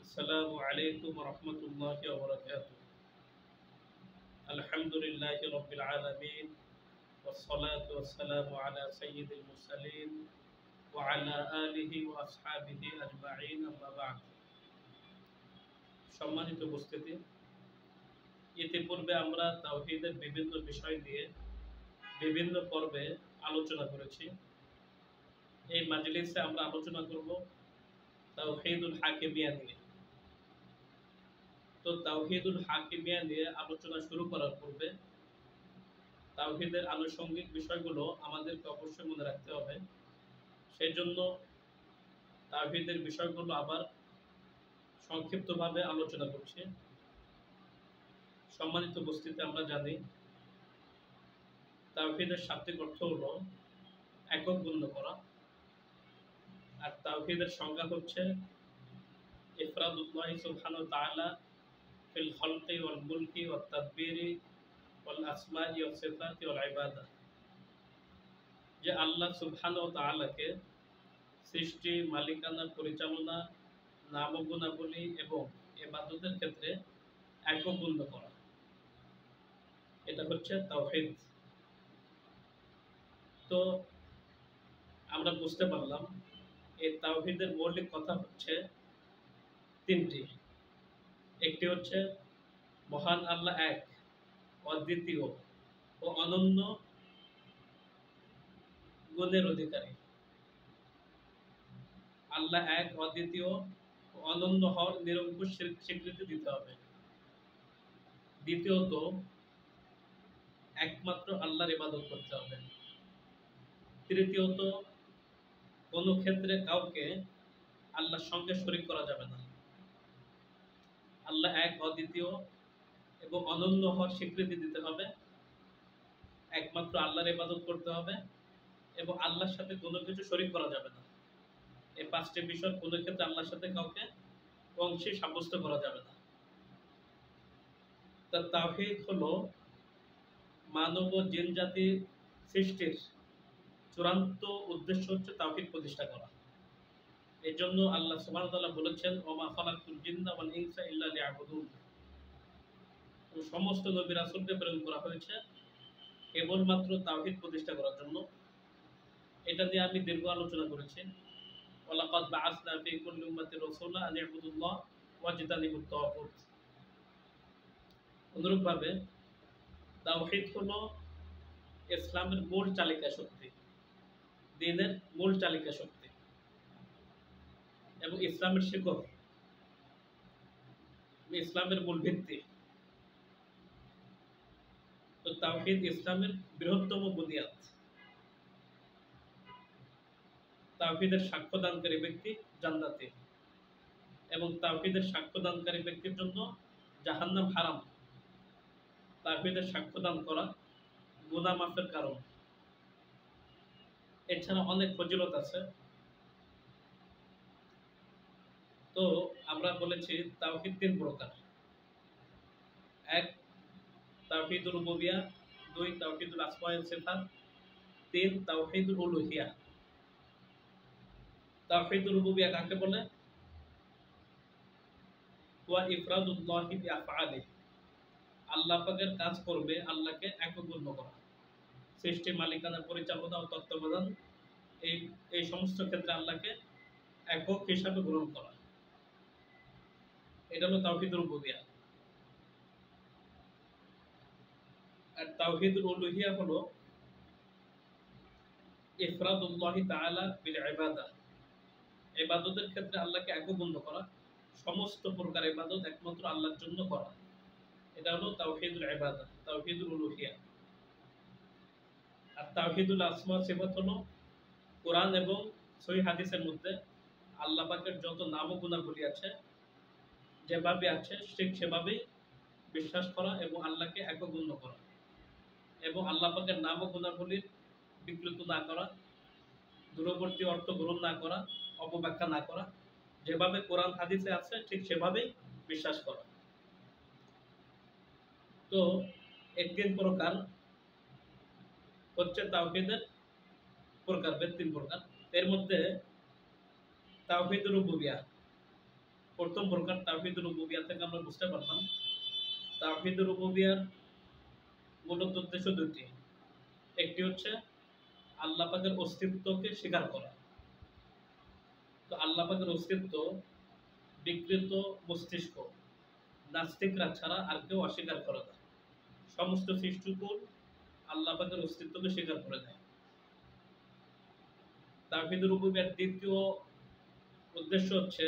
السلام عليكم ورحمة الله وبركاته. الحمد لله رب العالمين والصلاة والسلام على سيد المرسلين وعلى آله وأصحابه أجمعين أما بعد. সম্মানিত উপস্থিতি, ইতিপূর্বে আমরা তাওহীদের বিভিন্ন বিষয় নিয়ে বিভিন্ন পর্বে আলোচনা করেছি। এই মাজলিসে আমরা আলোচনা করব তাওহীদুল হাকিমিয়া নিয়ে। তো তাওহীদুল হাকিমিয়া নিয়ে আলোচনা শুরু করার পূর্বে তাওহীদের আনুষঙ্গিক বিষয়গুলো আমাদেরকে অবশ্যই মনে রাখতে হবে। সেই জন্য তাওহীদের বিষয়গুলো আবার সংক্ষিপ্তভাবে আলোচনা করছি। সম্মানিত উপস্থিতি, আমরা জানি তাওহীদের শাব্দিক অর্থ হলো একক গণ্য করা, আর তাওহীদের সংজ্ঞা হচ্ছে ইফরাদুল্লাহি সুবহানাহু ওয়া তাআলা ফিল খালকি ওয়াল মুলকি ওয়াত তাদবীরি ওয়াল আসমাই ওয়াস সিফাতি ওয়াল ইবাদা, যে আল্লাহ সুবহানাহু ওয়া তাআলাকে সৃষ্টি, মালিকানা, পরিচালনা, নাম ও গুণাবলী এবং ইবাদতের ক্ষেত্রে একক গণ্য করা, এটা হচ্ছে তাওহীদ। তো আমরা বুঝতে পারলাম এই তাওহীদের মৌলিক কথা হচ্ছে তিনটি। একটি হচ্ছে মহান আল্লাহ এক, অদ্বিতীয় ও অনন্য গুণের অধিকারী। আল্লাহ এক, অদ্বিতীয় ও অনন্য হওয়ার নিরঙ্কুশ স্বীকৃতি দিতে হবে। দ্বিতীয়ত, একমাত্র আল্লাহর ইবাদত করতে হবে। তৃতীয়ত, কোনো ক্ষেত্রে কাউকে আল্লাহর সঙ্গে শরীক করা যাবে না। আল্লাহ এক, অদ্বিতীয় এবং অনন্য হওয়ার স্বীকৃতি দিতে হবে, একমাত্র আল্লাহর ইবাদত করতে হবে এবং আল্লাহর সাথে কোনো কিছু শরীক করা যাবে না। এই পাঁচটি বিষয় কোনো ক্ষেত্রে আল্লাহর সাথে কাউকে অংশী সাব্যস্ত করা যাবে না। তা তাওহীদ হলো মানব ও জিন জাতি সৃষ্টির চূড়ান্ত উদ্দেশ্য হচ্ছে তাওহীদ প্রতিষ্ঠা করা। এই জন্য আল্লাহ সুবহানাহু ওয়া তাআলা বলেছেন, ওমা খালাকতুল জিন্না ওয়াল ইনসা ইল্লা লিয়াবুদুন। সমস্ত নবী রাসূলকে প্রেরণ করা হয়েছে কেবলমাত্র তাওহীদ প্রতিষ্ঠা করার জন্য। এটা নিয়ে আমি দীর্ঘ আলোচনা করেছি। ওয়ালাকাদ বাআসনা ফি কুল্লি উম্মাতির রাসূলা আন ইবুদুল্লাহ ওয়াজতানিবুত তাগুত। অনুরূপভাবে তাওহীদ হলো ইসলামের মূল চালিকা শক্তি, দ্বীনের মূল চালিকা শক্তি এবং ইসলামের শিকড়, ইসলামের মূল ভিত্তি। তো তাওহীদ ইসলামের বৃহত্তম বুনিয়াদ। তাওহীদের সাক্ষ্যদানকারী ব্যক্তি জান্নাতি এবং তাওহীদের সাক্ষ্যদানকারী ব্যক্তির জন্য জাহান্নাম হারাম। তাওহীদের সাক্ষ্যদান করা গুনাহ মাফের কারণ। এছাড়া অনেক ফজিলত আছে। তো আমরা বলেছি তাওহীদ তিন প্রকার। এক, তাওহীদুল রুবুবিয়্যাহ। দুই, তাওহীদুল আসমা ওয়াস সিফাত। তিন, তাওহীদুল উলুহিয়্যাহ। তাওহীদুল রুবুবিয়্যাহ কাকে বলে? ওয়া ইফরাদুল্লাহি বিআফআলিহি, আল্লাহ পাকের কাজ করবে আল্লাহকে একক গণ্য করা। সৃষ্টি, মালিকানা, পরিচালনা ও তত্ত্বাবধান, এই সমস্ত ক্ষেত্রে আল্লাহকে একক হিসাবে গ্রহণ করা, এটা হলো তাওহীদুল রুবুবিয়্যাহ। আর তাওহীদুল উলুহিয়্যাহ হলো ইফরাদুল্লাহি তাআলা বিল ইবাদাহ, ইবাদতের ক্ষেত্রে আল্লাহকে একক গণ্য করা, সমস্ত প্রকার ইবাদত একমাত্র আল্লাহর জন্য করা, এটা হলো তাওহীদুল ইবাদাহ, তাওহীদুল উলুহিয়্যাহ। আর তাওহীদুল আসমা ওয়াস সিফাত হলো কোরআন এবং সহিহ হাদিসের মধ্যে আল্লাহ পাকের যত নাম ও গুণাবলী আছে, যেভাবে আছে ঠিক সেভাবেই বিশ্বাস করা এবং আল্লাহকে একক গণ্য করা এবং আল্লাহ পাকের নাম ও গুণাবলীর বিকৃত না করা, দূরবর্তী অর্থ গ্রহণ না করা, অপব্যাখ্যা না করা, যেভাবে কোরআন হাদিসে আছে ঠিক সেভাবেই বিশ্বাস করা। তো এই তিন প্রকার হচ্ছে তাওহীদের প্রকারভেদ, তিন প্রকার। এর মধ্যে তাওহীদুর রুবুবিয়্যাহ, প্রথম প্রকার তাওহীদুর রুবুবিয়্যাহ থেকে আমরা বুঝতে পারলাম তাওহীদুর রুবুবিয়্যাহর মূলত উদ্দেশ্য দুটি। একটি হচ্ছে আল্লাহ পাকের অস্তিত্বকে স্বীকার করা। তো আল্লাহ পাকের অস্তিত্ব বিকৃত মস্তিষ্ক নাস্তিকরা ছাড়া আর কেউ অস্বীকার করে না। সমস্ত সৃষ্টিকুল আল্লাহ পাকের অস্তিত্বকে স্বীকার করে দেয়। তাওহীদুর রুবুবিয়্যাহর দ্বিতীয় উদ্দেশ্য হচ্ছে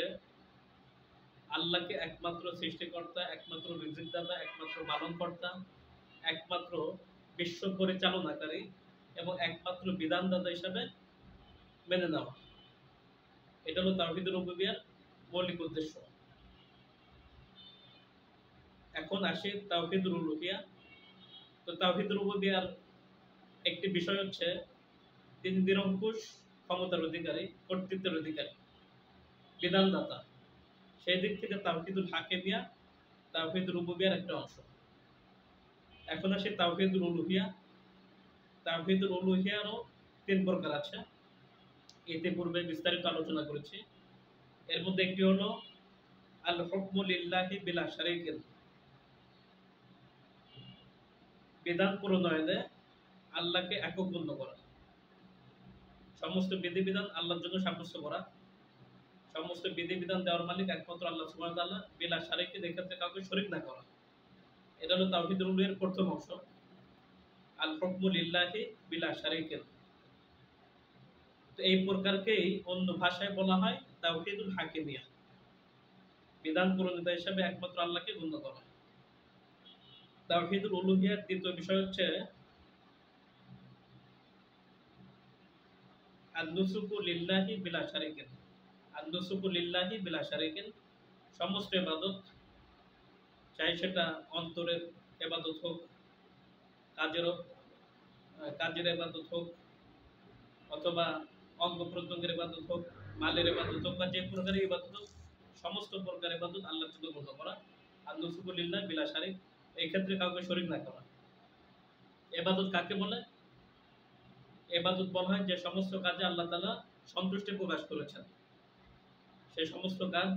আল্লাহকে একমাত্র সৃষ্টিকর্তা, একমাত্র রিজিকদাতা, একমাত্র পালনকর্তা, একমাত্র বিশ্ব পরিচালনাকারী এবং একমাত্র বিধানদাতা হিসাবে মেনে নেওয়া। এটা হলো তাওহীদুর রুবুবিয়্যাহর মৌলিক উদ্দেশ্য। এখন আসি তাওহীদুল উলুহিয়্যাহ। তো তাওহীদুর রুবুবিয়্যাহর একটি বিষয় হচ্ছে তিনি নিরঙ্কুশ ক্ষমতার অধিকারী, কর্তৃত্বের অধিকারী, বিধানদাতা। সেই দিক থেকে তাওহীদুল হাকিমিয়্যাহ তাওহীদুর রুবুবিয়্যাহর একটা অংশ। এখন আসি তাওহীদুল উলুহিয়্যাহ। তাওহীদুল উলুহিয়্যাহরও ৩ প্রকার আছে। ইতিপূর্বে বিস্তারিত আলোচনা করেছি। এর মধ্যে একটি হলো আল হুকমু লিল্লাহি বিলা শারীকিন, বিধান প্রণয়নে আল্লাহকে একক গণ্য করা। সমস্ত বিধিবিধান আল্লাহর জন্য সাব্যস্ত করা। সমস্ত বিধিবিধান দেওয়ার মালিক একমাত্র আল্লাহ সুবহানাহু ওয়া তাআলা, বিলা শারীকিন, এক্ষেত্রে কাউকে শরীক না করা। এটা হলো তাওহীদুল উলুহিয়্যাহর প্রথম অংশ, আল হুকমু লিল্লাহি বিলা শারীকিন। তো এই প্রকারকেই অন্য ভাষায় বলা হয় তাওহীদুল হাকিমিয়্যাহ, বিধান প্রণেতা হিসেবে একমাত্র আল্লাহকে গণ্য করা। তাওহীদুল উলুহিয়্যাহর দ্বিতীয় বিষয় হচ্ছে আন-নুসুকু লিল্লাহি বিলা শারীকিন। আন-নুসুকু লিল্লাহি বিলা শারীকিন, সমস্ত ইবাদত, চাই সেটা অন্তরের ইবাদত হোক, কাজের ইবাদত হোক, অথবা অঙ্গ প্রত্যঙ্গের ইবাদত হোক, মালের ইবাদত হোক, বা যে প্রকারের ইবাদত হোক, সমস্ত প্রকারের ইবাদত আল্লাহর জন্য গণ্য করা। আন-নুসুকু লিল্লাহি বিলা শারীক, এই ক্ষেত্রে কাউকে শরীক না করা। ইবাদত কাকে বলে? ইবাদত বলা হয় যে সমস্ত কাজে আল্লাহ তাআলা সন্তুষ্টি প্রকাশ করেছেন। সেই সমস্ত কাজ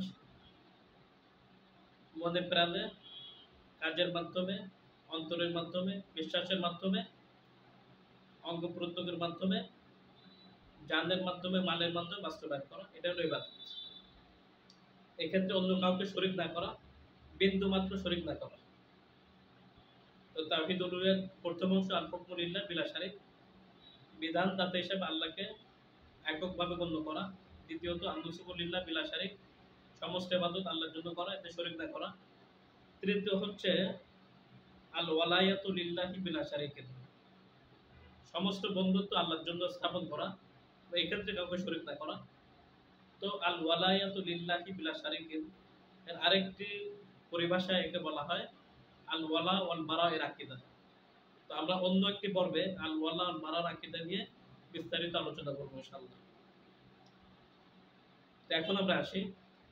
মনে প্রাণে, কাজের মাধ্যমে, অন্তরের মাধ্যমে, বিশ্বাসের মাধ্যমে, অঙ্গ প্রত্যঙ্গের মাধ্যমে, জানের মাধ্যমে, মালের মাধ্যমে বাস্তবায়ন করা, এটা হলো ইবাদত। এক্ষেত্রে অন্য কাউকে শরীক না করা, বিন্দু মাত্র শরীক না করা। তো তাওহীদুল উলুহিয়্যাহর প্রথম অংশ আল হুকমু লিল্লাহি বিলা শারীক, বিধানদাতা হিসেবে আল্লাহকে এককভাবে গণ্য করা। দ্বিতীয়ত আন-নুসুকু লিল্লাহি বিলা শারীক, সমস্ত ইবাদত আল্লাহর জন্য করা, এতে শরীক না করা। তৃতীয় হচ্ছে আল ওয়ালায়াতু লিল্লাহি বিলা শারীকিন, সমস্ত বন্ধুত্ব আল্লাহর জন্য স্থাপন করা, এই ক্ষেত্রে কাউকে শরীক না করা। তো আল ওয়ালায়াতু লিল্লাহি বিলা শারীকিন এর আরেকটি পরিভাষায় একে বলা হয় আল ওয়ালা ওয়াল বারা এর আকীদা। তো আমরা অন্য একটি পর্বে আল ওয়ালা ওয়াল বারার আকীদা নিয়ে বিস্তারিত আলোচনা করব ইনশাআল্লাহ। তো এখন আমরা আসি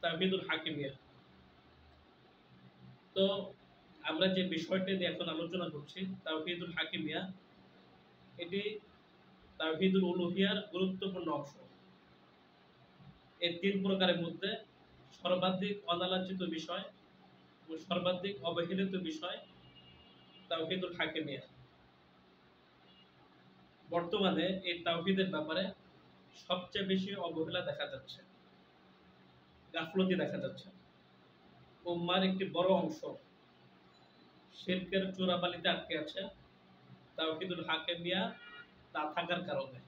তাওহীদুল হাকিমিয়্যাহ। তো আমরা যে বিষয়টি নিয়ে এখন আলোচনা করছি তাওহীদুল হাকিমিয়্যাহ, এটি তাওহীদুল উলুহিয়্যাহর গুরুত্বপূর্ণ অংশ। এই ৩ প্রকারের মধ্যে সর্বাধিক অনালোচিত বিষয় ও সর্বাধিক অবহেলিত বিষয় তাওহীদুল হাকিমিয়্যাহ। বর্তমানে এই তাওহীদের ব্যাপারে সবচেয়ে বেশি অবহেলা দেখা যাচ্ছে, গাফলতি দেখা যাচ্ছে। উম্মাহর একটি বড় অংশ শিরকের চোরাবালিতে আটকে আছে তাওহীদুল হাকিমিয়্যাহ না থাকার কারণে।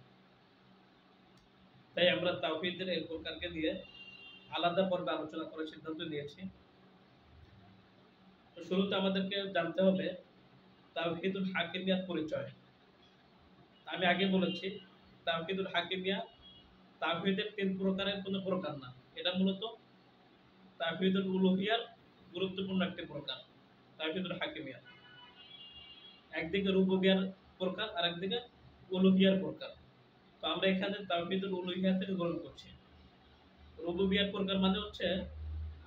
তাই আমরা তাওহীদের এই প্রকারকে নিয়ে আলাদা পর্বে আলোচনা করার সিদ্ধান্ত নিয়েছি। তো শুরুতে আমাদেরকে জানতে হবে তাওহীদুল হাকিমিয়্যাহর পরিচয়। আমি আগে বলেছি তাওহীদুল হাকিমিয়্যাহ তাওহীদের ৩ প্রকারের কোনো প্রকার না, এটা মূলত তাওহীদুল উলুহিয়্যাহর গুরুত্বপূর্ণ একটি প্রকার। তাওহীদুল হাকিমিয়্যাহ একদিকে রুবুবিয়্যাহর প্রকার, আর একদিকে উলুহিয়্যাহর প্রকার। তো আমরা এখানে তাওহীদুল উলুহিয়্যাহ থেকে গ্রহণ করছি। রুবুবিয়্যাহর প্রকার মানে হচ্ছে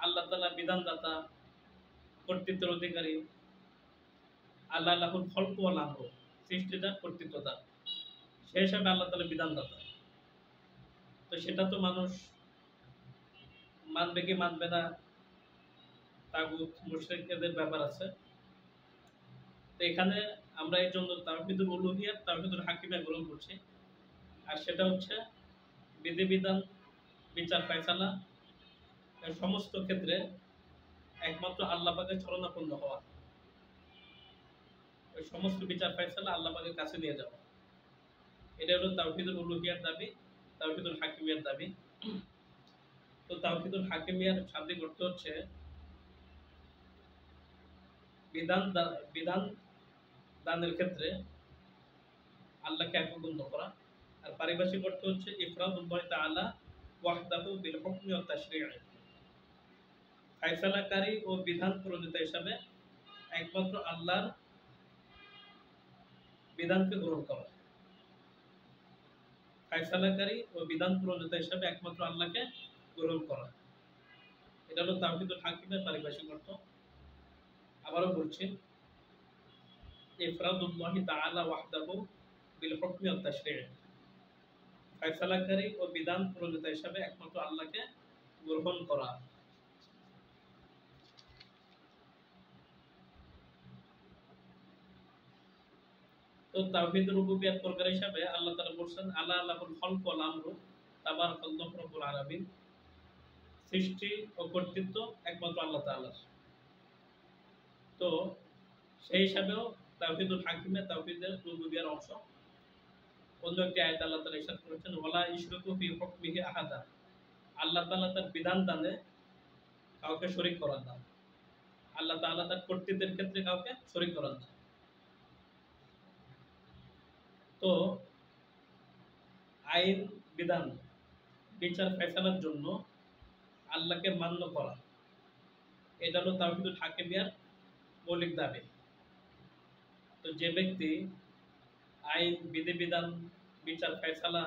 আল্লাহ তাআলা বিধানদাতা, কর্তৃত্বের অধিকারী, আল্লাহ লাহুল খলকু ওয়াল আমর, সৃষ্টিদার, কর্তৃত্বদার, সেই হিসাবে আল্লাহ তাআলা বিধানদাতা। তো সেটা তো মানুষ মানবে কি মানবে না তাগুত মুশরিকদের ব্যাপার আছে। তো এখানে আমরা এই জন্য তাওহীদুল উলুহিয়াত তাওহীদুল হাকিমিয়া গ্রহণ করছি। আর সেটা হচ্ছে বিধিবিধান, বিচার ফায়সালা এর সমস্ত ক্ষেত্রে একমাত্র আল্লাহ পাকের শরণাপন্ন হওয়া। ওই সমস্ত বিচার ফায়সালা আল্লাহ পাকের কাছে নিয়ে যাওয়া। এটা হলো তাওহীদুল উলুহিয়ার দাবি, তাওহীদুল হাকিমিয়ার দাবি। তো তাওহীদুল হাকিমিয়ার শাব্দিক অর্থ হচ্ছে বিধান দানের ক্ষেত্রে আল্লাহকে একগণ্য করা। আর পারিভাষিক অর্থ হচ্ছে ইফরাদুল্লাহ তাআলা ওয়াহদাহু বিল হুকমি ওয়াত তাশরী'i, ফায়সালাকারী ও বিধান প্রণেতা হিসাবে একমাত্র আল্লাহর বিধানকে গ্রহণ করা। ফায়সালাকারী ও বিধান প্রণেতা হিসাবে একমাত্র আল্লাহকে গ্রহণ করা। এটা হলো তাওহীদুল হাকিমের পারিভাষিক অর্থ। আবারও বলছি, ইফরাদুল্লাহ তাআলা ওয়াহদাহু বিল হুকমি ওয়াত তাশরী'i, ফায়সালাকারী ও বিধান প্রণেতা হিসাবে একমাত্র আল্লাহকে গ্রহণ করা। তো তাওহীদুর রুবুবিয়্যাত প্রকার হিসাবে আল্লাহ তাআলা বলেছেন আলা লাহুল খালকু ওয়াল আমরু তাবারাকাল্লাহু রাব্বুল আলামিন, সৃষ্টি ও কর্তৃত্ব একমাত্র আল্লাহ তাআলার। তো সেই হিসাবেও তাওহীদুল হাকিমে তাওহীদের রুবুবিয়্যার অংশ। অন্য একটি আয়াতে আল্লাহ তাআলা ইরশাদ করেছেন ওয়ালা ইশরিকু ফি হুকমিহি আহাদা, আল্লাহ তাআলা তার বিধান দানে কাউকে শরীক করেন না। আল্লাহ তাআলা তার কর্তৃত্বের ক্ষেত্রে কাউকে শরীক করেন না। তো আইন বিধান বিচার ফয়সালার জন্য আল্লাহকে মান্য করা, এটা হলো তাওহীদুল হাকিমিয়ার মৌলিক দাবি। তো যে ব্যক্তি আইন বিধিবিধান বিচার ফয়সালা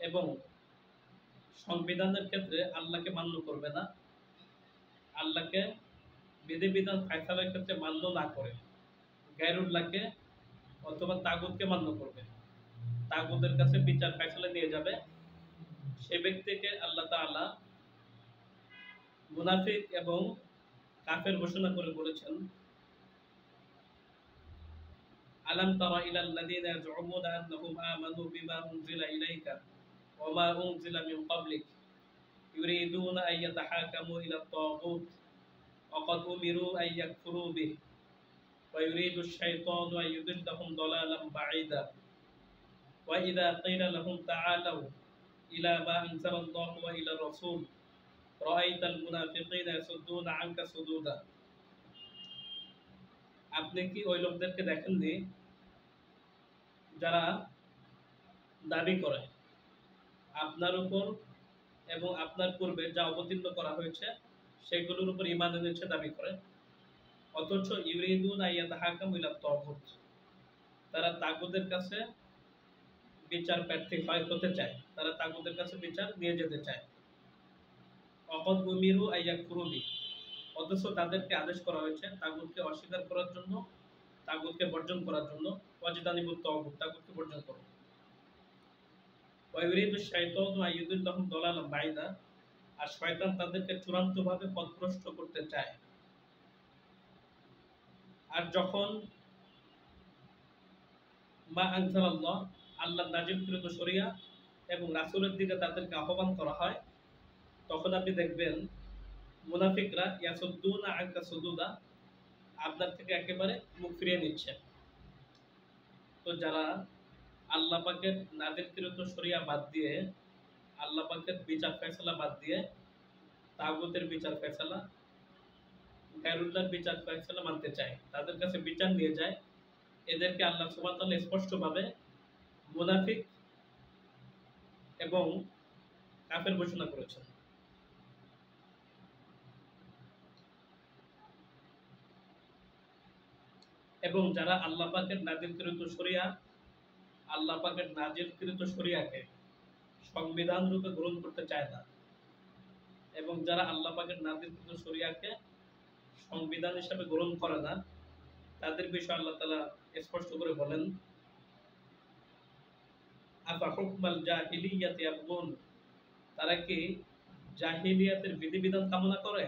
এবং সংবিধানের ক্ষেত্রে আল্লাহকে মান্য করবে না, আল্লাহকে বিধিবিধান ফয়সালার ক্ষেত্রে মান্য না করে গায়রুল্লাহকে অথবা তাগুতকে মান্য করবে, তাগুতের কাছে বিচার ফয়সালা নিয়ে যাবে, সে ব্যক্তিকে আল্লাহ তাআলা মুনাফিক এবং কাফের ঘোষণা করে বলেছেন আলাম তারা ইলাল্লাযীনা ইয়াজউমুনা আন্নাহুম আমানু বিমা উনজিলা ইলাইকা ওয়া মা উনজিলা মিন ক্বাবলিক ইউরিদুনা আন ইয়াতাহাকামু ইলাত তাগুত ওয়া ক্বাদ উমিরু আন ইয়াকফুরু বিহি ওয়া ইউরিদু আশ-শাইতানু আন ইউদিল্লাহুম দালালাম বাঈদা ওয়া ইযা ক্বিলা লাহুম তাআলাউ ইলা মা আনজালাল্লাহু ওয়া ইলা রাসূল রাআইতাল মুনাফিকিনা ইয়াসুদ্দুনা আনকা সুদুদা। আপনি কি ওই লোকদেরকে দেখেননি যারা দাবি করে আপনার উপর এবং আপনার পূর্বে যা অবতীর্ণ করা হয়েছে সেগুলোর উপর ঈমান এনেছে দাবি করে, অথচ ইউরিদুনা আন ইয়াতাহাকামু ইলাত তাগুত, তারা তাগুতের কাছে বিচার প্রার্থী হতে চায়, তারা তাগুতের কাছে বিচার নিয়ে যেতে চায়। ওয়াকাদ উমিরু আন ইয়াকফুরু বিহি, অথচ তাদেরকে আদেশ করা হয়েছে তাগুতকে অস্বীকার করার জন্য, তাগুতকে বর্জন করার জন্য। ওয়াজতানিবুত তাগুত, তাগুতকে বর্জন করো। ওয়া ইউরিদু আশ-শাইতানু আন ইউদিল্লাহুম দালালাম বাঈদা, আর শয়তান তাদেরকে চূড়ান্তভাবে পথভ্রষ্ট করতে চায়। আর যখন মা আনজালাল্লাহ, আল্লাহ নাজিলকৃত শরিয়া এবং রাসূলের দিকে তাদেরকে আহ্বান করা হয়, তখন আপনি দেখবেন মুনাফিকরা ইয়াসুদ্দুনা আনকা সুদুদা, আপনার থেকে একেবারে মুখ ফিরিয়ে নিচ্ছে। তো যারা আল্লাহ পাকের নাজিলকৃত শরিয়া বাদ দিয়ে, আল্লাহ পাকের বিচার ফয়সালা বাদ দিয়ে তাগুতের বিচার ফয়সালা, গায়রুল্লাহর বিচার ফয়সালা মানতে চায়, তাদের কাছে বিচার নিয়ে যায়, এদেরকে আল্লাহ সুবহানাহু ওয়া তাআলা স্পষ্টভাবে মুনাফিক এবং কাফের ঘোষণা করেছেন। এবং যারা আল্লাহ পাকের নাজিলকৃত শরিয়া, আল্লাহ পাকের নাজিলকৃত শরিয়াকে সংবিধান রূপে গ্রহণ করতে চায় না, এবং যারা আল্লাহ পাকের নাজিলকৃত শরিয়াকে সংবিধান হিসেবে গ্রহণ করে না, তাদের বিষয়ে আল্লাহ তাআলা স্পষ্ট করে বলেন আফা হুকমাল জাহিলিয়াতি ইয়াবগুন, তারা কি জাহিলিয়াতের বিধিবিধান কামনা করে?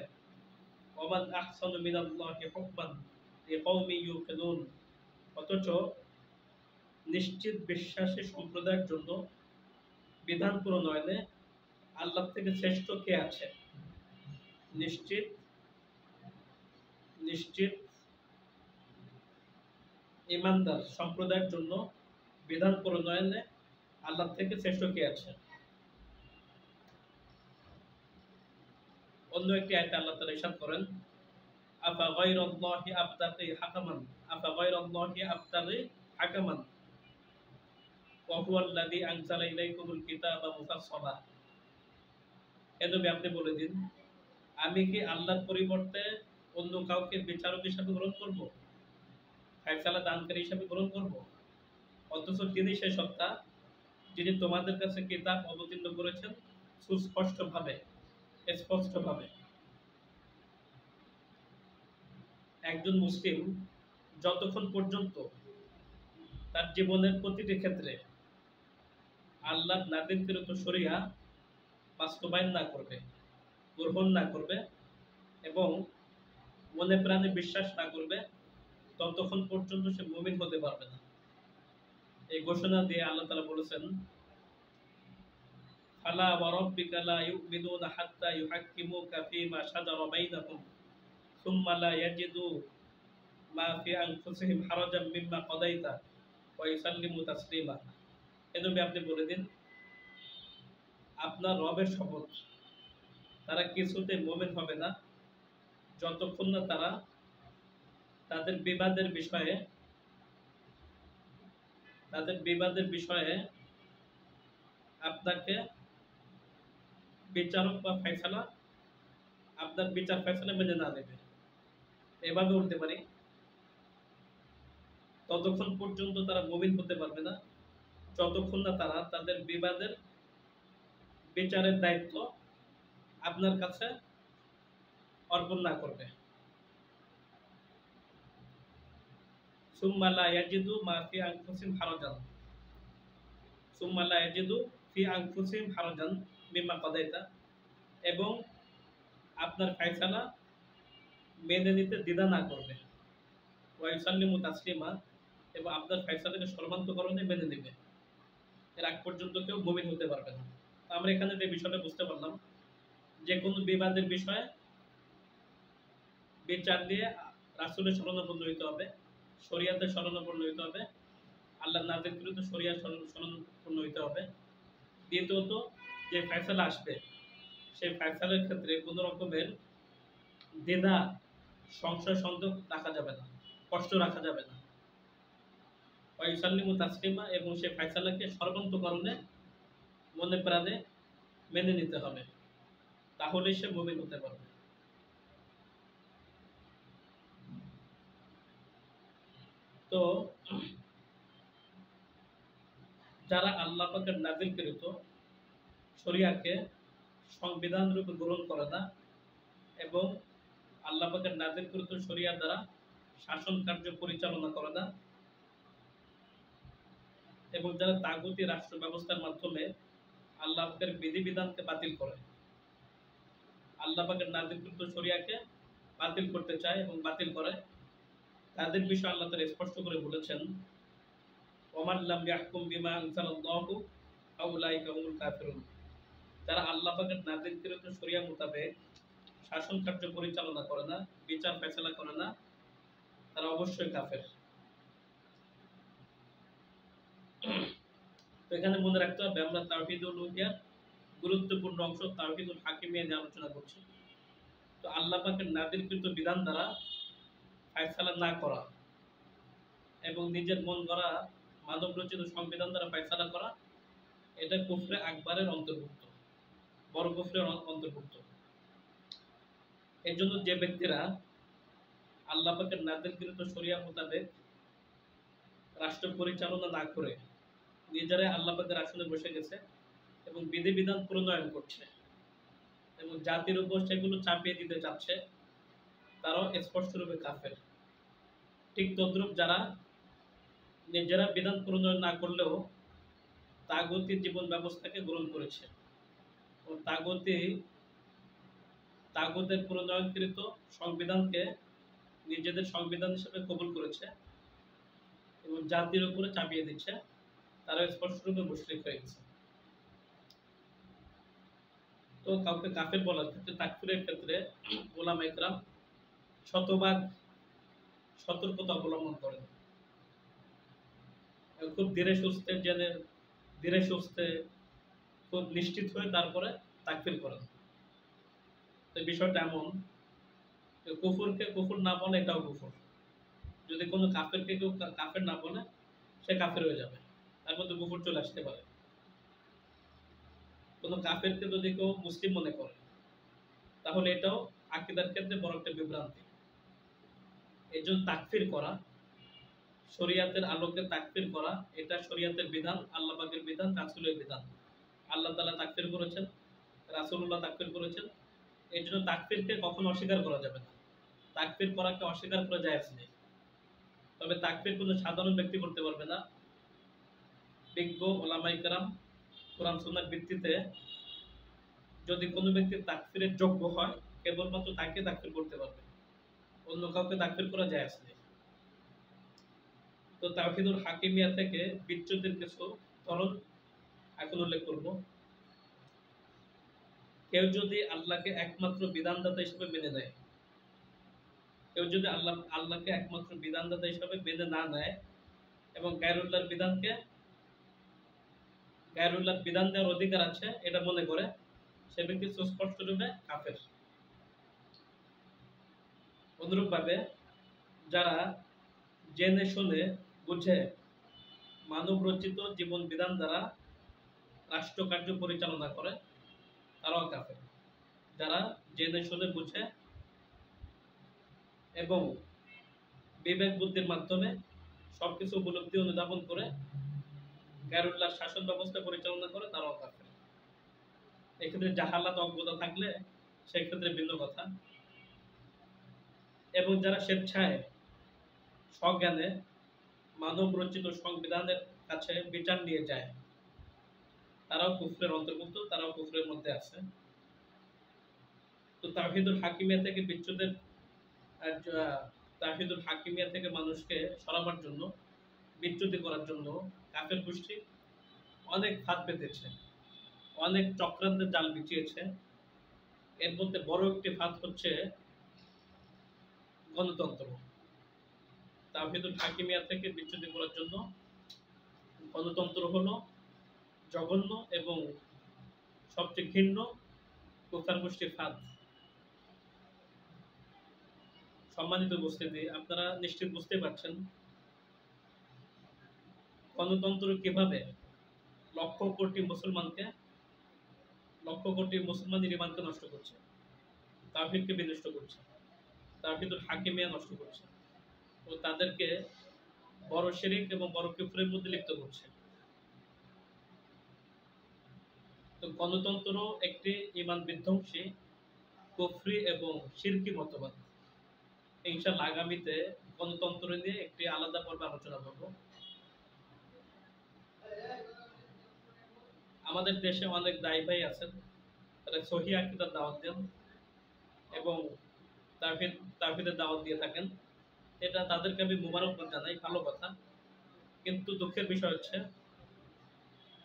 ওমান আহসানু মিনাল্লাহি হুকমান লিকাওমি ইউকিনুন। অথচ নিশ্চিত বিশ্বাসী সম্প্রদায়ের জন্য বিধান প্রণয়নে আল্লাহ থেকে শ্রেষ্ঠ কে আছে? নিশ্চিত নিশ্চিত ইমানদার সম্প্রদায়ের জন্য বিধান প্রণয়নে আল্লাহ থেকে শ্রেষ্ঠ কে আছে? অন্য একটি আয়াতে আল্লাহ তাআলা ইরশাদ করেন, আফা গায়রাল্লাহি আবতাগি হাকামান আফা গায়রাল্লাহি আবতাগি হাকামান ওয়া হুয়াল্লাযী আনজালা ইলাইকুমুল কিতাবা মুফাসসালা। হে নবী, আপনি বলে দিন, আমি কি আল্লাহর পরিবর্তে অন্য কাউকে বিচারক হিসাবে গ্রহণ করব, ফয়সালা দানকারী হিসাবে গ্রহণ করব? অথচ তিনি সেই সত্তা যিনি তোমাদের কাছে কিতাব অবতীর্ণ করেছেন সুস্পষ্টভাবে, স্পষ্টভাবে। একজন মুসলিম যতক্ষণ পর্যন্ত তার জীবনের প্রতিটি ক্ষেত্রে আল্লাহর নাযিলকৃত শরিয়া বাস্তবায়ন না করবে, গ্রহণ না করবে এবং মনে প্রাণে বিশ্বাস না করবে, ততক্ষণ পর্যন্ত সে মুমিন হতে পারবে না। এই ঘোষণা দিয়ে আল্লাহ তাআলা বলেছেন, ফালা ওয়া রাব্বিকা লা ইউমিনুনা হাত্তা ইউহাক্কিমুকা ফীমা শাজারা বাইনাহুম সুম্মা লা ইয়াজিদু মা ফি আনফুসিহিম হারাজাম মিম্মা কাদাইতা ওয়া ইউসাল্লিমু তাসলিমা। এ নবী, আপনি বলে দিন, আপনার রবের শপথ, তারা কিছুতে মুমিন হবে না যতক্ষণ না তারা তাদের বিবাদের বিষয়ে আপনাকে বিচারক বা ফয়সালা, আপনার বিচার ফয়সালা মেনে না নেবে। এভাবে বলতে পারি, ততক্ষণ পর্যন্ত তারা মুমিন হতে পারবে না যতক্ষণ না তারা তাদের বিবাদের বিচারের দায়িত্ব আপনার কাছে অর্পণ না করবে। সুম্মা লা ইয়াজিদু মা ফি আনফুসিহিম হারাজান সুম্মা লা ইয়াজিদু ফি আনফুসিহিম হারাজান মিম্মা কাদাইতা, এবং আপনার ফয়সালা মেনে নিতে দ্বিধা না করবে। ওয়া ইউসাল্লিমু তাসলিমা, এবং আপনার ফয়সালাকে সর্বান্তকরণে মেনে নেবে। এর আগ পর্যন্ত কেউ মুমিন হতে পারবে না। আমরা এখানে যে বিষয়টা বুঝতে পারলাম, যে কোনো বিবাদের বিষয়ে বিচার দিয়ে রাসূলের শরণাপন্ন হইতে হবে, শরিয়াতের শরণাপন্ন হইতে হবে, আল্লাহর নাযিলকৃত শরিয়ার শরণাপন্ন হইতে হবে। দ্বিতীয়ত, যে ফয়সালা আসবে সেই ফয়সালার ক্ষেত্রে কোনো রকমের দ্বিধা, সংশয়, সন্দেহ রাখা যাবে না, কষ্ট রাখা যাবে না। ওয়া ইউসাল্লিমু তাসলিমা, এবং সেই ফয়সালাকে সর্বান্তকরণে মনে প্রাণে মেনে নিতে হবে, তাহলেই সে মুমিন হতে পারবে। তো যারা আল্লাহ পাকের নাযিলকৃত শরিয়াকে সংবিধান রূপে গ্রহণ করে না এবং আল্লাহ পাকের নাযিলকৃত শরিয়া দ্বারা শাসন কার্য পরিচালনা করে না, এবং যারা তাগুতি রাষ্ট্র ব্যবস্থার মাধ্যমে আল্লাহ পাকের বিধিবিধানকে বাতিল করে, আল্লাহ পাকের নাযিলকৃত শরিয়াকে বাতিল করতে চায় এবং বাতিল করে, তাদের বিষয়ে আল্লাহ তাআলা স্পষ্ট করে বলেছেন, ওমান লাম ইয়াহকুম বিমা আনজালাল্লাহু ফাউলাইকা হুমুল কাফিরুন। যারা আল্লাহ পাকের নাযিলকৃত শরিয়া মোতাবেক শাসন কার্য পরিচালনা করে না, বিচার ফয়সালা করে না, তারা অবশ্যই কাফের। তো এখানে মনে রাখতে হবে, আমরা তাওহীদুল উলুহিয়ার গুরুত্বপূর্ণ অংশ তাওহীদুল হাকিমিয়া নিয়ে আলোচনা করছি। তো আল্লাহ পাকের নাযিলকৃত বিধান দ্বারা ফয়সালা না করা এবং নিজের মন গড়া মানব রচিত সংবিধান দ্বারা ফয়সালা করা, এটা কুফরে আকবারের অন্তর্ভুক্ত, বড় কুফরের অন্তর্ভুক্ত। এই জন্য যে ব্যক্তিরা আল্লাহ পাকের নাযিলকৃত শরিয়া মোতাবেক রাষ্ট্র পরিচালনা না করে নিজেরাই আল্লাহ পাকের আসনে বসে গেছে এবং বিধিবিধান প্রণয়ন করছে এবং জাতির উপর সেগুলো চাপিয়ে দিতে চাচ্ছে, তারাও স্পষ্টরূপে কাফের। ঠিক তদ্রূপ যারা নিজেরা বিধান প্রণয়ন না করলেও তাগুতি জীবন ব্যবস্থাকে গ্রহণ করেছে, ও তাগুতি তাগুতের প্রণয়নকৃত সংবিধানকে নিজেদের সংবিধান হিসেবে কবুল করেছে এবং জাতির উপরে চাপিয়ে দিচ্ছে, তারা স্পষ্টরূপে মুশরিক হয়ে গেছে। তো কাউকে কাফের বলার ক্ষেত্রে, তাকফিরের ক্ষেত্রে উলামা ইকরাম শতভাগ সতর্কতা অবলম্বন করেন। খুব ধীরে সুস্থে জেনে, ধীরে সুস্থে, খুব নিশ্চিত হয়ে তারপরে তাকফির করেন। তো বিষয়টা এমন যে কুফুরকে কুফুর না বলে এটাও কুফুর। যদি কোনো কাফেরকে কেউ কাফের না বলে, সে কাফের হয়ে যাবে, তার মধ্যে কুফুর চলে আসতে পারে। কোনো কাফেরকে যদি কেউ মুসলিম মনে করে, তাহলে এটাও আকীদার ক্ষেত্রে বড় একটা বিভ্রান্তি। এই জন্য তাকফির করা, শরিয়াতের আলোকে তাকফির করা, এটা শরিয়াতের বিধান, আল্লাহ পাকের বিধান, রাসূলের বিধান। আল্লাহ তাআলা তাকফির করেছেন, রাসূলুল্লাহ তাকফির করেছেন। এই জন্য তাকফিরকে কখনো অস্বীকার করা যাবে না। তাকফির করাকে অস্বীকার করা জায়েজ নেই। তবে তাকফির কোনো সাধারণ ব্যক্তি করতে পারবে না। বিজ্ঞ উলামা ইকরাম কোরআন সুন্নাহর ভিত্তিতে যদি কোনো ব্যক্তি তাকফিরের যোগ্য হয়, কেবলমাত্র তাকে তাকফির করতে পারবে, অন্য কাউকে তাকফির করা জায়েজ নেই। তো তাওহীদুল হাকিমিয়া থেকে বিচ্যুতির কিছু ধরন এখন উল্লেখ করব। কেউ যদি আল্লাহকে একমাত্র বিধানদাতা হিসেবে মেনে নেয়, কেউ যদি আল্লাহকে একমাত্র বিধানদাতা হিসেবে মেনে না নেয় এবং গায়রুল্লাহর বিধান দেওয়ার অধিকার আছে এটা মনে করে, সে ব্যক্তি সুস্পষ্টরূপে কাফের। অনুরূপভাবে যারা জেনে শুনে বুঝে মানব রচিত জীবন বিধান দ্বারা রাষ্ট্র কার্য পরিচালনা করে, তারাও কাফের। যারা জেনে শুনে বুঝে এবং বিবেক বুদ্ধির মাধ্যমে সবকিছু উপলব্ধি অনুধাবন করে গায়রুল্লাহর শাসন ব্যবস্থা পরিচালনা করে, তারাও কাফের। এক্ষেত্রে জাহালাত, অজ্ঞতা থাকলে সেক্ষেত্রে ভিন্ন কথা। এবং যারা স্বেচ্ছায় সজ্ঞানে মানব রচিত সংবিধানের কাছে বিচার নিয়ে যায়, তারাও কুফরের অন্তর্ভুক্ত, তারাও কুফরের মধ্যে আছে। তো তাওহীদুল হাকিমিয়া থেকে বিচ্যুতের, তাওহীদুল হাকিমিয়া থেকে মানুষকে সরাবার জন্য, বিচ্যুতি করার জন্য কাফের গোষ্ঠী অনেক ফাঁদ পেতেছে, অনেক চক্রান্তের জাল বিছিয়েছে। এর মধ্যে বড় একটি ফাঁদ হচ্ছে গণতন্ত্র। তাওহীদুল হাকিমিয়া থেকে বিচ্যুতি করার জন্য গণতন্ত্র হলো জঘন্য এবং সবচেয়ে ঘৃণ্য কুফার গোষ্ঠীর ফাঁদ। সম্মানিত উপস্থিতি, আপনারা নিশ্চিত বুঝতে পারছেন গণতন্ত্র কিভাবে লক্ষ কোটি মুসলমানের ঈমানকে নষ্ট করছে, তাওহীদকে বিনষ্ট করছে, তাওহীদুল হাকিমিয়া নষ্ট করছে ও তাদেরকে বড় শিরক এবং বড় কুফরের মধ্যে লিপ্ত করছে। তো গণতন্ত্র একটি ঈমান বিধ্বংসী, কুফরি এবং শিরকি মতবাদ। ইনশাআল্লাহ আগামীতে গণতন্ত্র নিয়ে একটি আলাদা পর্বে আলোচনা করব। আমাদের দেশে অনেক দায়ী ভাই আছেন, তারা সহিহ আকীদার দাওয়াত দেন এবং তাওহীদের দাওয়াত দিয়ে থাকেন। এটা তাদেরকে আমি মুবারকবাদ জানাই, ভালো কথা। কিন্তু দুঃখের বিষয় হচ্ছে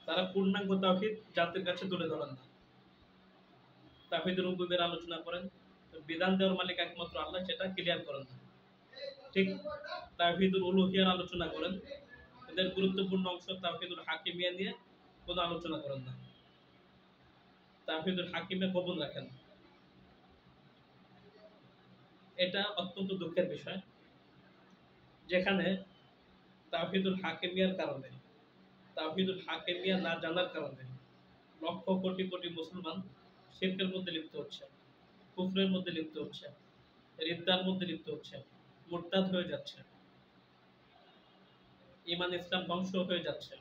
তারা পূর্ণাঙ্গ তাওহীদ জাতির কাছে তুলে ধরেন না। তাওহীদের রুবুবিয়্যার আলোচনা করেন, বিধান দেওয়ার মালিক একমাত্র আল্লাহ, সেটা ক্লিয়ার করেন না। ঠিক তাওহীদুল উলুহিয়ার আলোচনা করেন, এদের গুরুত্বপূর্ণ অংশ তাওহীদুল হাকিমিয়া নিয়ে কোনো আলোচনা করেন না, তাওহীদুল হাকিমিয়া গোপন রাখেন। এটা অত্যন্ত দুঃখের বিষয়, যেখানে তাওহীদুল হাকিমিয়ার কারণে, তাওহীদুল হাকিমিয়া না জানার কারণে লক্ষ কোটি কোটি মুসলমান শিরকের মধ্যে লিপ্ত হচ্ছে, কুফরের মধ্যে লিপ্ত হচ্ছে, রিদ্দার মধ্যে লিপ্ত হচ্ছে, মুরতাদ হয়ে যাচ্ছে, ঈমান ইসলাম ধ্বংস হয়ে যাচ্ছে।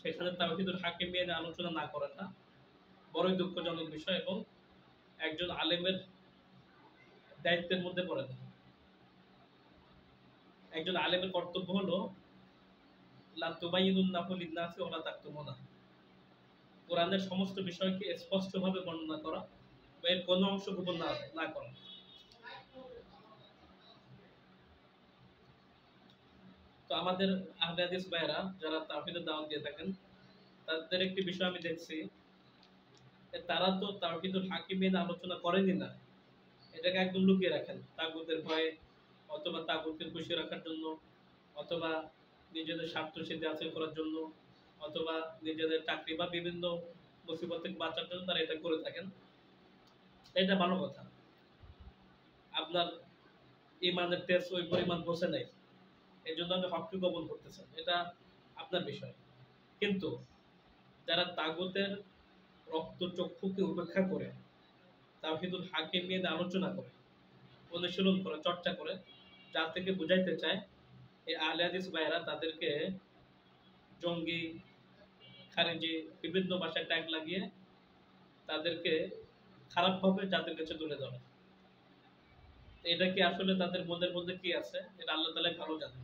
সেখানে তাওহীদুল হাকিমিয়া নিয়ে আলোচনা না করাটা বড়ই দুঃখজনক বিষয় এবং একজন আলেমের দায়িত্বের মধ্যে পড়ে না। একজন আলেমের কর্তব্য হলো লা তুবাইয়িনুন্নাহু লিন-নাসি ওয়া লা তাকতুমুনা, কোরআনের সমস্ত বিষয়কে স্পষ্টভাবে বর্ণনা করা এর কোনো অংশ গোপন না না করা। তো আমাদের আহলে হাদিস ভাইরা যারা তাওহীদের দাওয়াত দিয়ে থাকেন, তাদের একটি বিষয় আমি দেখছি, তারা তো তাওহীদুল হাকিমিন আলোচনা করেনই না, এটাকে একদম লুকিয়ে রাখেন তাগুতের ভয়ে, অথবা তাগুতকে খুশি রাখার জন্য, অথবা নিজেদের স্বার্থ সিদ্ধি হাসিল করার জন্য, অথবা নিজেদের চাকরি বা বিভিন্ন মুসিবত থেকে বাঁচার জন্য তারা এটা করে থাকেন। এটা ভালো কথা, আপনার ইমানের তেজ ওই পরিমাণ বসে নেই, এই জন্য আপনি হককে গোপন করতেছেন, এটা আপনার বিষয়। কিন্তু যারা তাগুতের রক্ত চক্ষুকে উপেক্ষা করে তাওহীদুল হাকিম নিয়ে আলোচনা করে, অনুশীলন করে, চর্চা করে, যা থেকে বুঝাইতে চায় এই আহলে হাদিস ভাইয়েরা তাদেরকে জঙ্গি, খারেজি বিভিন্ন ভাষায় ট্যাগ লাগিয়ে তাদেরকে খারাপভাবে জাতির কাছে তুলে ধরে। এটা কি আসলে তাদের মনের মধ্যে কি আছে এটা আল্লাহ তাআলাই ভালো জানেন।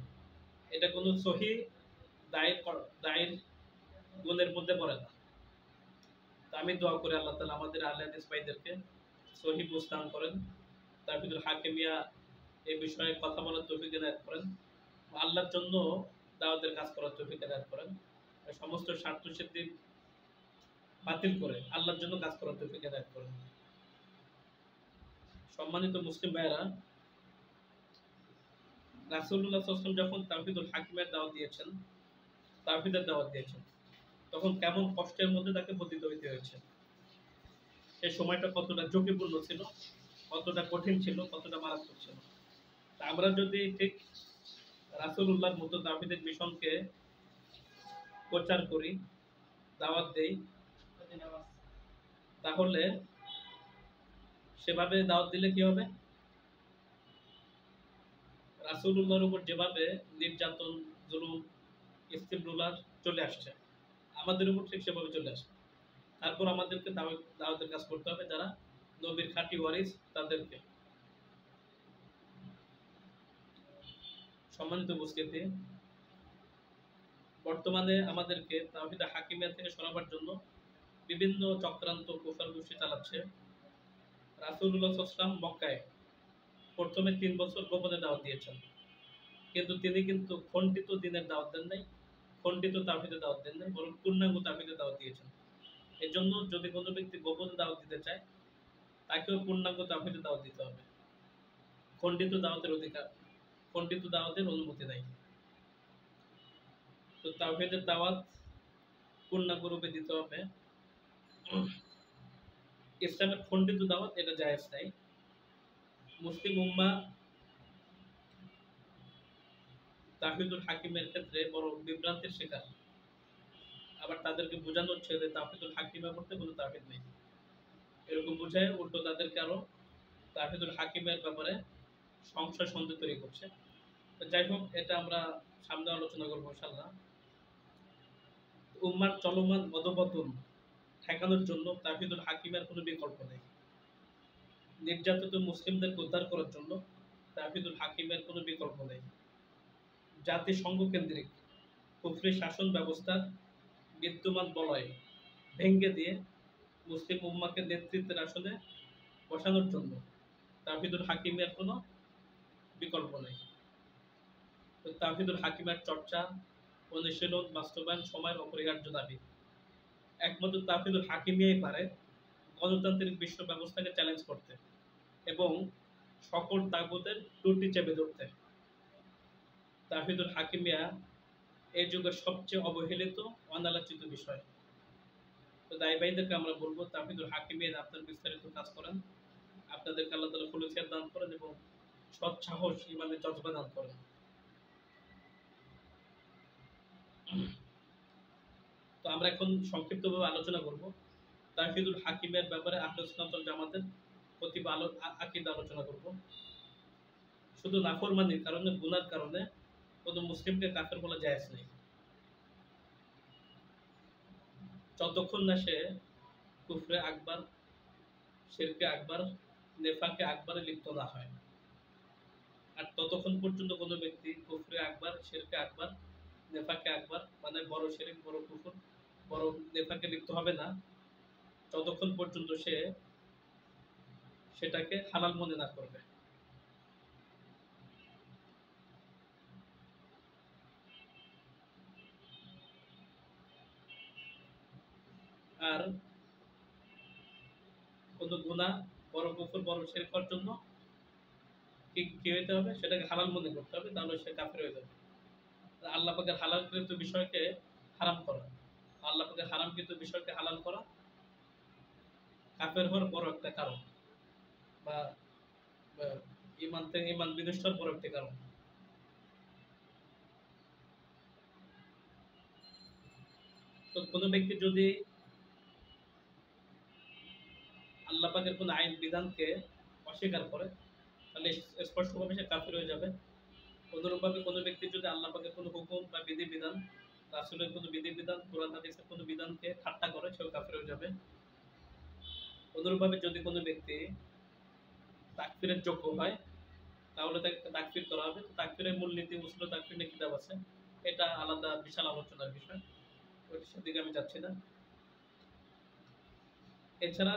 এটা কোনো সহি দায়ের গুণের মধ্যে পড়ে না। তো আমি দোয়া করি আল্লাহ তাআলা আমাদের আহলে হাদিস ভাইদেরকে সহি বুঝ দান করেন, তাওহীদুল হাকিমিয়া এই বিষয়ে কথা বলার তৌফিক এনায়েত করেন, আল্লাহর জন্য দাওয়াতের কাজ করার তৌফিক এনায়েত করেন, সমস্ত স্বার্থ সিদ্ধি বাতিল করে আল্লাহর জন্য কাজ করার তৌফিক এনায়েত করেন। সম্মানিত মুসলিম ভাইয়েরা, রাসূলুল্লাহ সাল্লাল্লাহু আলাইহি ওয়াসাল্লাম যখন তাওহীদুল হাকিমের দাওয়াত দিয়েছেন, তাওহীদের দাওয়াত দিয়েছেন, তখন কেমন কষ্টের মধ্যে তাকে পতিত হইতে হয়েছে, সেই সময়টা কতটা ঝুঁকিপূর্ণ ছিল, কতটা কঠিন ছিল, কতটা মারাত্মক ছিল। তা আমরা যদি ঠিক রাসূলুল্লাহর মতো তাওহীদের মিশনকে প্রচার করি, দাওয়াত দেই, তাহলে সেভাবে দাওয়াত দিলে কি হবে? রাসূলুল্লাহর উপর যেভাবে নির্যাতন, জুলুম, ইস্তিমরুলার চলে আসছে, আমাদের উপর ঠিক সেভাবে চলে আসবে। তারপর আমাদেরকে দাওয়াতের কাজ করতে হবে যারা নবীর খাঁটি ওয়ারিস তাদেরকে। সম্মানিত উপস্থিতি, বর্তমানে আমাদেরকে তাওহীদ হাকিমিয়া থেকে সরাবার জন্য বিভিন্ন চক্রান্ত কৌশল গোষ্ঠী চালাচ্ছে। রাসূলুল্লাহ সাল্লাল্লাহু আলাইহি ওয়াসাল্লাম মক্কায় প্রথমে 3 বছর গোপনে দাওয়াত দিয়েছেন, কিন্তু তিনি কিন্তু খণ্ডিত দ্বীনের দাওয়াত দেন নাই, খণ্ডিত তাওহীদের দাওয়াত দেন নাই, বরং পূর্ণাঙ্গ তাওহীদের দাওয়াত দিয়েছেন। এজন্য যদি কোনো ব্যক্তি গোপনে দাওয়াত দিতে চায়, তাকেও পূর্ণাঙ্গ তাওহীদের দাওয়াত দিতে হবে। খণ্ডিত দাওয়াতের অধিকার, খণ্ডিত দাওয়াতের অনুমতি নাই। তো তাওহীদের দাওয়াত পূর্ণাঙ্গ রূপে দিতে হবে। ইসলামের খণ্ডিত দাওয়াত এটা জায়েজ নাই। মুসলিম উম্মাহ তাওহীদুল হাকিমের ক্ষেত্রে বড় বিভ্রান্তির শিকার। আবার তাদেরকে বোঝানো হচ্ছে যে তাওহীদুল হাকিমের মধ্যে কোনো তাওহীদ নেই, এরকম বোঝায় উল্টো তাদেরকে আরো তাওহীদুল হাকিমের ব্যাপারে সংশয় সন্দেহ তৈরি করছে। তো যাই হোক, এটা আমরা সামনে আলোচনা করবো ইনশাআল্লাহ। উম্মার চলমান অধঃপতন ঠেকানোর জন্য তাওহীদুল হাকিমের কোনো বিকল্প নেই। নির্যাতিত মুসলিমদেরকে উদ্ধার করার জন্য তাওহীদুল হাকিমের কোনো বিকল্প নেই। জাতিসংঘ কেন্দ্রিক কুফরি শাসন ব্যবস্থার বিদ্যমান বলয় ভেঙে দিয়ে মুসলিম উম্মাকে নেতৃত্বের আসনে বসানোর জন্য তাওহীদুল হাকিমের কোনো বিকল্প নেই। তো তাওহীদুল হাকিমের চর্চা, অনুশীলন, বাস্তবায়ন সময়ের অপরিহার্য দাবি। একমাত্র তাওহীদুল হাকিমিয়াই পারে গণতান্ত্রিক বিশ্ব ব্যবস্থাকে চ্যালেঞ্জ করতে এবং সকল তাগুতের ত্রুটি চেপে ধরতে। তাওহীদুল হাকিমিয়া এই যুগের সবচেয়ে অবহেলিত, অনালোচিত বিষয়। তো দায়ী ভাইদেরকে আমরা বলবো, তাওহীদুল হাকিমিয়া আপনার বিস্তারিত কাজ করেন, আপনাদেরকে আল্লাহ তাআলা খুলুসিয়াত দান করেন এবং সৎ সাহস, ইমানের জজবা দান করেন। তো আমরা এখন সংক্ষিপ্তভাবে আলোচনা করব তাওহীদুল হাকিমের ব্যাপারে আহলে সুন্নাত ওয়াল জামাতের প্রতিভা আকীদা আলোচনা করব। শুধু নাফরমানির কারণে, গুনার কারণে কোনো মুসলিমকে কাফের বলা জায়েজ নেই, যতক্ষণ না সে কুফরে আকবার, শিরকে আকবার, নেফাকে আকবারে লিপ্ত না হয়। আর ততক্ষণ পর্যন্ত কোনো ব্যক্তি কুফরে আকবার, শিরকে আকবার, নেফাকে আকবার মানে বড় শিরক, বড় কুফর, বড় নেফাকে লিপ্ত হবে না, ততক্ষণ পর্যন্ত সে সেটাকে হালাল মনে না করবে। আর কোনো গুনাহ, বড় কুফর, বড় শিরক করার জন্য কি হইতে হবে? সেটাকে হালাল মনে করতে হবে, তাহলে সে কাফের হয়ে যাবে। আল্লাহ পাকের হালালকৃত বিষয়কে হারাম করা, আল্লাহ পাকের হারামকৃত বিষয়কে হালাল করা কাফের হওয়ার বড় একটা কারণ, বা বা ঈমান থেকে ঈমান বিনষ্ট হওয়ার বড় একটা কারণ। তো কোনো ব্যক্তি যদি আল্লাহ পাকের কোনো আইন বিধানকে অস্বীকার করে, তাহলে স্পষ্টভাবে সে কাফের হয়ে যাবে। অনুরূপভাবে কোনো ব্যক্তি যদি আল্লাহ পাকের কোনো হুকুম বা বিধিবিধান, রাসূলের কোনো বিধিবিধান, কোরআন হাদিসের কোনো বিধানকে ঠাট্টা করে, সেও কাফের হয়ে যাবে। অনুরূপভাবে যদি কোনো ব্যক্তি তাকফিরের যোগ্য হয়, তাহলে তাকে তাকফির করা হবে। তো তাকফিরের মূলনীতি, উসুল তাকফির নিয়ে কিতাব আছে, এটা আলাদা বিশাল আলোচনার বিষয়, ওইটার সেদিকে আমি যাচ্ছি না। এছাড়া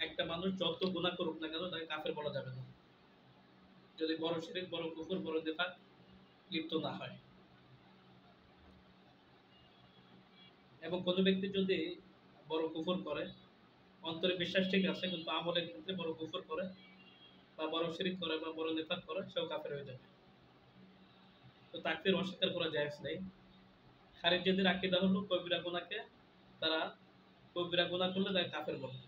একটা মানুষ যত গুনাহ করুক না কেন, তাকে কাফের বলা যাবে না, যদি বড় শিরক, বড় কুফর, বড় নিফাক লিপ্ত না হয়। এবং কোনো ব্যক্তি যদি বড় কুফর করে, অন্তরে বিশ্বাস ঠিক আছে কিন্তু আমলের ক্ষেত্রে বড় কুফর করে, বা বড় শিরক করে, বা বড় নিফাক করে, সেও কাফের হয়ে যাবে। তো তাকফির অস্বীকার করা জায়েজ নেই। খারিজিদের আকীদা হলো কবিরা গুনাহকে তারা, কবিরা গুনাহ করলে তাকে কাফের বলে।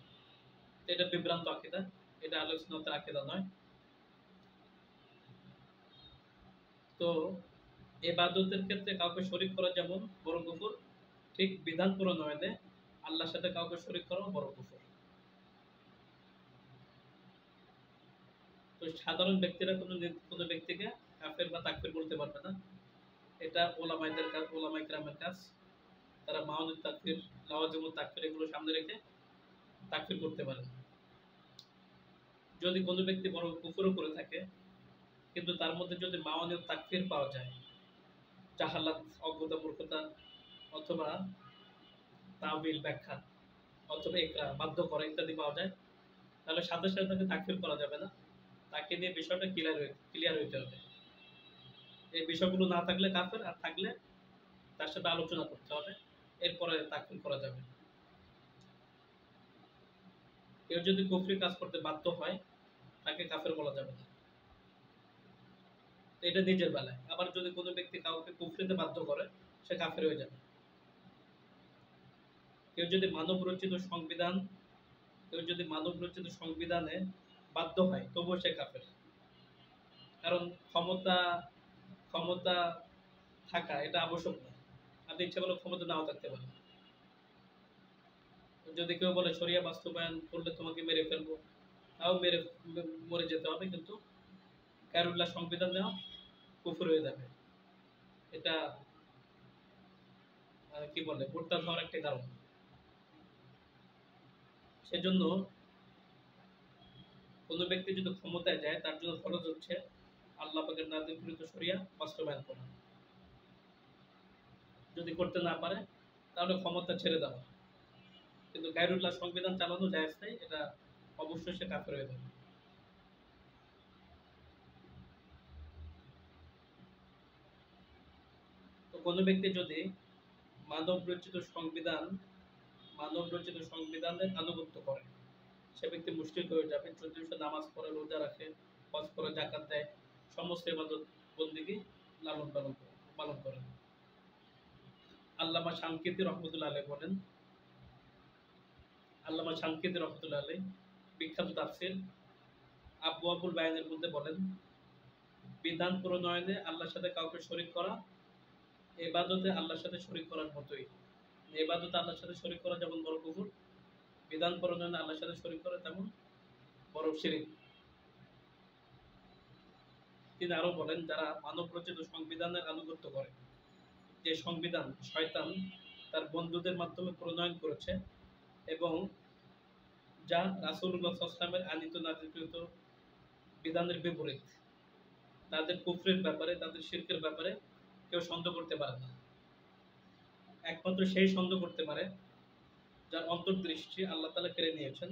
এটা বিভ্রান্ত আকীদা, এটা আহলে সুন্নাতের আকীদা নয়। তো ইবাদতের ক্ষেত্রে কাউকে শরীক করা যেমন বড় কুফর, ঠিক বিধান প্রণয়নে আল্লাহর সাথে কাউকে শরীক করাও বড় কুফর। তো সাধারণ ব্যক্তিরা কোনো ব্যক্তিকে কাফের বা তাকফির বলতে পারবে না। এটা ওলামাইদের কাজ, ওলামায়ে কেরামের কাজ। তারা মাওয়ানিদ তাকফির, লাওয়াজিমুত তাকফির এগুলো সামনে রেখে তাকফির করতে পারে। যদি কোনো ব্যক্তি বড় কুফরও করে থাকে, কিন্তু তার মধ্যে যদি মাওয়ানিদ তাকফির পাওয়া যায়, জাহালাত, অজ্ঞতা, মূর্খতা, অথবা তাবিল, ব্যাখ্যা, অথবা ইকরা, বাধ্য করা ইত্যাদি পাওয়া যায়, তাহলে সাথে সাথে তাকে তাকফির করা যাবে না। তাকে নিয়ে বিষয়টা ক্লিয়ার হইতে হবে। এই বিষয়গুলো না থাকলে কাফের, আর থাকলে তার সাথে আলোচনা করতে হবে, এরপরে তাকফির করা যাবে। কেউ যদি কুফরি কাজ করতে বাধ্য হয়, তাকে কাফের বলা যাবে না। এটা নিজের বেলায়। আবার যদি কোনো ব্যক্তি কাউকে কুফরিতে বাধ্য করে, সে কাফের হয়ে যাবে। কেউ যদি মানব রচিত সংবিধান, কেউ যদি মানব রচিত সংবিধানে বাধ্য হয়, তবুও সে কাফের। কারণ ক্ষমতা ক্ষমতা থাকা এটা আবশ্যক না। আপনি ইচ্ছা করলে ক্ষমতা নাও থাকতে পারেন। যদি কেউ বলে শরিয়া বাস্তবায়ন করলে তোমাকে মেরে ফেলবো, তাও মরে যেতে হবে, কিন্তু গায়রুল্লাহ সংবিধান নেওয়া কুফর হয়ে যাবে। এটা কি বলে, মোরতাদ হওয়ার একটা কারণ। সেজন্য কোনো ব্যক্তি যদি ক্ষমতায় যায়, তার জন্য ফরজ হচ্ছে আল্লাহ পাকের নাযিলকৃত শরিয়া বাস্তবায়ন করা। যদি করতে না পারে, তাহলে ক্ষমতা ছেড়ে দেওয়া। কিন্তু গায়রুল্লাহ সংবিধান চালানো জায়েজ নাই, এটা অবশ্যই সে কাফের হয়ে যাবে। তো কোনো ব্যক্তি যদি মানব রচিত সংবিধান, মানব রচিত সংবিধানের আনুগত্য করে, সে ব্যক্তি মুশরিক হয়ে যাবে। যদি সে নামাজ পড়ে, রোজা রাখে, হজ করে, যাকাত দেয়, সমস্ত ইবাদত বন্দেগী লালন পালন করে। আল্লামা শানকিতি রহমতুল্লাহ আলাইহি বলেন, আল্লামা শানকিতি রহমতুল্লাহ আলাইহি বিখ্যাত তাফসীর আবওয়াবুল বায়ানের মধ্যে বলেন, বিধান প্রণয়নে আল্লাহর সাথে কাউকে শরীক করা ইবাদতে আল্লাহর সাথে শরীক করার মতোই। ইবাদতে আল্লাহর সাথে শরীক করা যেমন বড় কুফর, বিধান প্রণয়নে আল্লাহর সাথে শরীক করা তেমন বড় শিরক। তিনি আরো বলেন, যারা মানব রচিত সংবিধানের আনুগত্য করে, যে সংবিধান শয়তান তার বন্ধুদের মাধ্যমে প্রণয়ন করেছে, এবং যা রাসূলুল্লাহ সাল্লাল্লাহু আলাইহি ওয়াসাল্লামের আনিত নাযিলকৃত বিধানের বিপরীত, তাদের কুফরের ব্যাপারে, তাদের শিরকের ব্যাপারে কেউ সন্দেহ করতে পারে না। একমাত্র সেই সন্দেহ করতে পারে যার অন্তর্দৃষ্টি আল্লাহ তাআলা কেড়ে নিয়েছেন,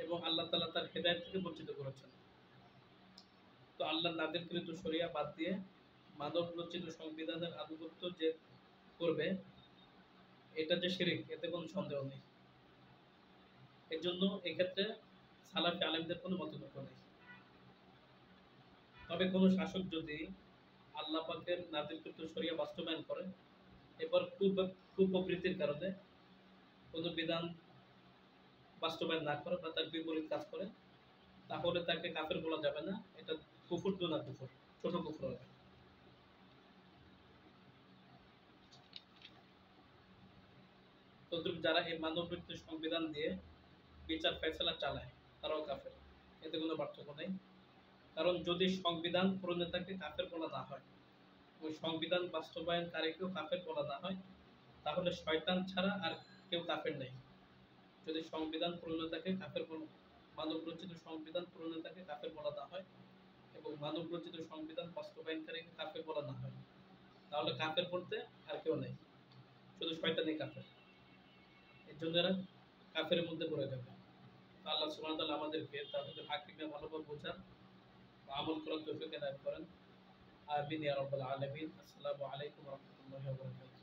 এবং আল্লাহ তাআলা তার হেদায়েত থেকে বঞ্চিত করেছেন। তো আল্লাহর নাযিলকৃত শরিয়া বাদ দিয়ে মানব রচিত সংবিধানের আনুগত্য যে করবে, এটা যে শিরক, এতে কোনো সন্দেহ নেই। এর জন্য এক্ষেত্রে সালাফি আলেমদের কোনো মতনৈক্য নেই। তবে কোনো শাসক যদি আল্লাহ পাকের নাযিলকৃত শরিয়া বাস্তবায়ন করে, এরপর কুপ্রবৃত্তির কারণে কোনো বিধান বাস্তবায়ন না করে বা তার বিপরীত কাজ করে, তাহলে তাকে কাফের বলা যাবে না। এটা কুফর, দুনা কুফর, ছোট কুফর হবে। তদ্রুপ যারা এই মানবরচিত সংবিধান দিয়ে বিচার ফয়সালা চালায়, তারাও কাফের, এতে কোনো পার্থক্য নেই। কারণ যদি সংবিধান প্রণেতাকে কাফের বলা না হয়, ওই সংবিধান বাস্তবায়নকারীকেও কাফের বলা না হয়, তাহলে শয়তান ছাড়া আর কেউ কাফের নেই। যদি সংবিধান প্রণেতাকে কাফের বলা, মানব রচিত সংবিধান প্রণেতাকে কাফের বলা না হয় এবং মানব রচিত সংবিধান বাস্তবায়নকারীকে কাফের বলা না হয়, তাহলে কাফের বলতে আর কেউ নেই, শুধু শয়তানই কাফের। এর জন্য এরা কাফের মধ্যে পড়ে যাবে। আল্লাহ সুবহানাহু ওয়া তাআলা আমাদেরকে তাওহীদুল হাকিমে ভালোভাবে বোঝার বা আমল করার তৌফিক দান করেন। আমিন ইয়া রাব্বাল আলামিন। আসসালামু আলাইকুম ওয়া রাহমাতুল্লাহি ওয়া বারাকাতুহু।